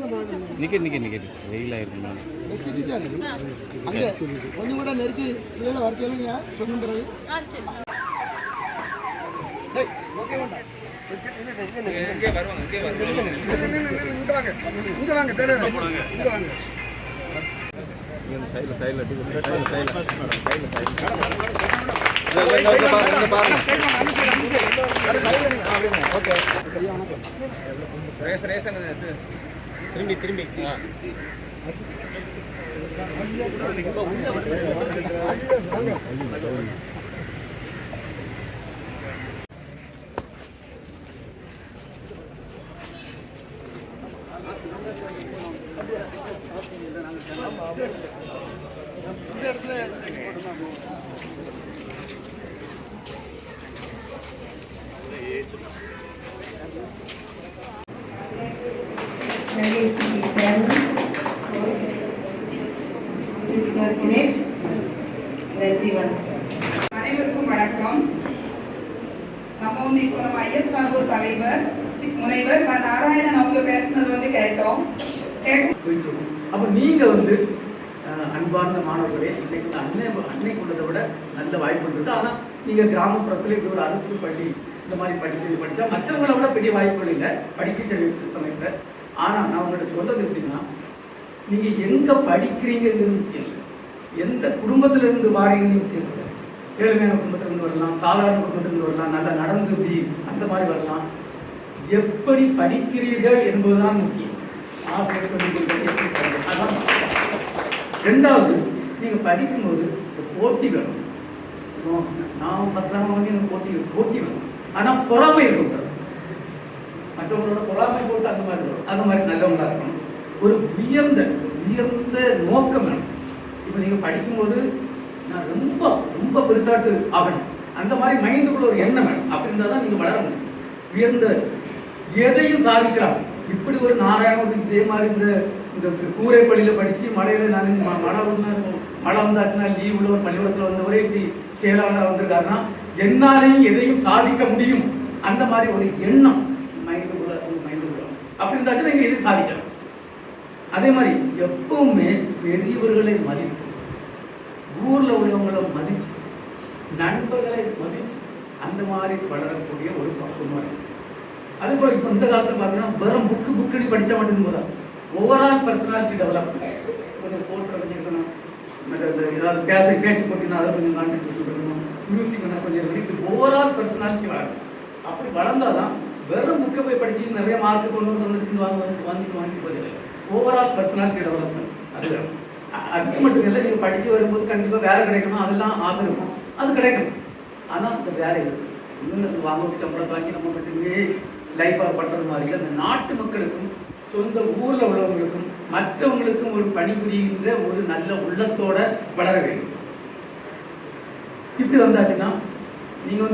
நிக்கெட் நிக்கெட் நிக்கெட் வெயிலாக இருக்குமா கொஞ்சம் கூட நெருக்கி இதில் வர சொல்லுங்க சொன்ன பிறகு திரும்பி திரும்பி அனைவருக்கும் வணக்கம். நம்ம இப்போ நம்ம ஐஎஸ்ஆர்ஓ தலைவர் முனைவர் நாராயணன் அவங்க பேசுனது கேட்டோம். அப்ப நீங்க அன்பார்ந்த மாணவர்களே, இன்னைக்கு அன்னை கொண்டதை விட நல்ல வாய்ப்பு இருக்கு. ஆனா நீங்க கிராமப்புறத்துல இப்படி ஒரு அரசு பள்ளி இந்த மாதிரி படிச்சா மற்றவங்களை விட பெரிய வாய்ப்புகள் இல்லை படிக்க சமயத்துல. ஆனா நான் உங்கள்கிட்ட சொல்றது எப்படின்னா, நீங்க எங்க படிக்கிறீங்கிறது முக்கியம் இல்லை, எந்த குடும்பத்துல இருந்து வாரீங்கன்னு முக்கியம் இல்லை. ஏழ்மையான குடும்பத்துல இருந்து வரலாம், சாதாரண குடும்பத்துல இருந்து வரலாம், நல்லா நடந்து அந்த மாதிரி வரலாம். எப்படி படிக்கிறீர்கள் என்பதுதான் முக்கியம். ஆசிரியர் சொல்லிக் கொடுக்கிறது. ரெண்டாவது, நீங்க படிக்கும்போது போட்டி வேணும். நான் ஃபர்ஸ்ட் எனக்கு போட்டி வேணும். ஆனா பொறாமை இருக்கக்கூடாது. மற்றவங்களோட பொறாமை போட்டு அந்த மாதிரி வரும். அந்த மாதிரி நல்லவங்களா இருக்கணும். ஒரு உயர்ந்த நோக்கம் வேணும். இப்போ நீங்க படிக்கும்போது நான் ரொம்ப ரொம்ப பெருசாட்டு ஆகணும், அந்த மாதிரி மைண்டுக்குள்ள ஒரு எண்ணம் வேணும். அப்படி இருந்தால் தான் நீங்க வளர முடியும். உயர்ந்த எதையும் சாதிக்கலாம். இப்படி ஒரு நாராயணன் இதே மாதிரி இந்த கூரை பள்ளியில படிச்சு மழையில மழை வந்தாச்சுன்னா லீவ் உள்ள ஒரு பள்ளிக்கூடத்தில் வந்தவரே இப்படி செயலாளர் வந்திருக்காருன்னா என்னாலையும் எதையும் சாதிக்க முடியும். அந்த மாதிரி ஒரு எண்ணம் மைண்டுக்குள்ள அப்படி இருந்தாச்சுன்னா நீங்க எதையும் சாதிக்கலாம். அதே மாதிரி எப்பவுமே பெரியவர்களை மதிப்பு, ஊர்ல உள்ளவங்களை மதிச்சு, நண்பர்களை மதிச்சு அந்த மாதிரி வளரக்கூடிய ஒரு பக்குவம். அது போல இப்போ இந்த காலத்தில் பார்த்தீங்கன்னா வெறும் புக்கடி படித்தா மட்டும் போதா, ஓவரால் பர்சனாலிட்டி டெவலப்மெண்ட். கொஞ்சம் ஸ்போர்ட்ஸில் கொஞ்சம் இருக்கணும், ஏதாவது பேச்சு போட்டினா அதை கொஞ்சம் கான்ட்ரிபியூஷன் பண்ணணும், மியூசிக் கொஞ்சம் இருக்கணும். ஓவரால் பர்சனாலிட்டி வளரும். அப்படி வளர்ந்தாதான் வெறும் புக்கை போய் படிச்சு நிறைய மார்க்கு கொண்டு வாங்கி போதில்லை. ஓவரால் பர்சனாலிட்டி டெவலப்மெண்ட் அது அதுக்கு மட்டும் இல்லை. நீங்கள் படித்து வரும்போது கண்டிப்பாக வேலை கிடைக்கணும், அதெல்லாம் ஆசை இருக்கும், அது கிடைக்கணும். ஆனால் அந்த வேலை இன்னும் வாங்க சம்பளம் வாங்கி நம்ம மட்டுமே லைஃபாக பண்ணுறது மாதிரி அந்த நாட்டு மக்களுக்கும் சொந்த ஊரில் உள்ளவங்களுக்கும் மற்றவங்களுக்கும் ஒரு பணிபுரிகின்ற ஒரு நல்ல உள்ளத்தோட வளர வேண்டும். இப்படி வந்தாச்சுன்னா நீங்கள்